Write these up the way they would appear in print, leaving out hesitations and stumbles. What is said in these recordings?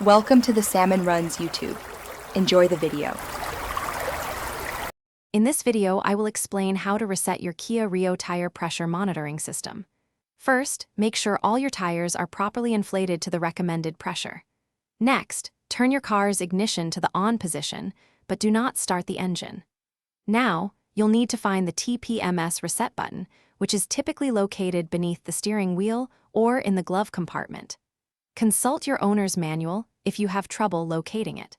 Welcome to the Salmon Runs YouTube. Enjoy the video. In this video, I will explain how to reset your Kia Rio tire pressure monitoring system. First, make sure all your tires are properly inflated to the recommended pressure. Next, turn your car's ignition to the on position, but do not start the engine. Now, you'll need to find the TPMS reset button, which is typically located beneath the steering wheel or in the glove compartment. Consult your owner's manual if you have trouble locating it.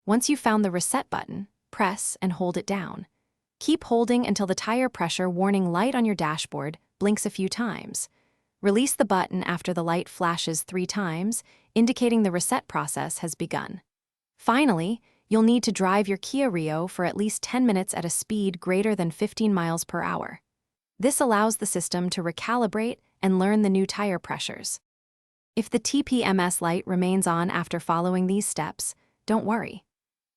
Once you've found the reset button, press and hold it down. Keep holding until the tire pressure warning light on your dashboard blinks a few times. Release the button after the light flashes 3 times, indicating the reset process has begun. Finally, you'll need to drive your Kia Rio for at least 10 minutes at a speed greater than 15 miles per hour. This allows the system to recalibrate and learn the new tire pressures. If the TPMS light remains on after following these steps, don't worry.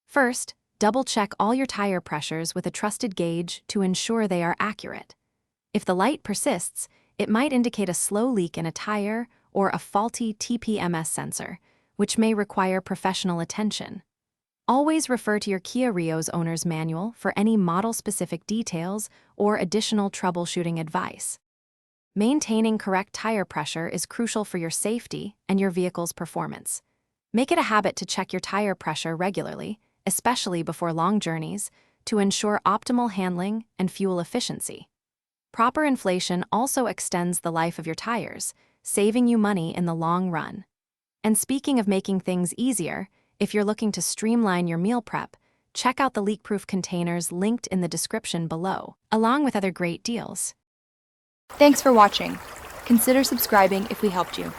First, double-check all your tire pressures with a trusted gauge to ensure they are accurate. If the light persists, it might indicate a slow leak in a tire or a faulty TPMS sensor, which may require professional attention. Always refer to your Kia Rio's owner's manual for any model-specific details or additional troubleshooting advice. Maintaining correct tire pressure is crucial for your safety and your vehicle's performance. Make it a habit to check your tire pressure regularly, especially before long journeys, to ensure optimal handling and fuel efficiency. Proper inflation also extends the life of your tires, saving you money in the long run. And speaking of making things easier, if you're looking to streamline your meal prep, check out the leak-proof containers linked in the description below, along with other great deals. Thanks for watching. Consider subscribing if we helped you.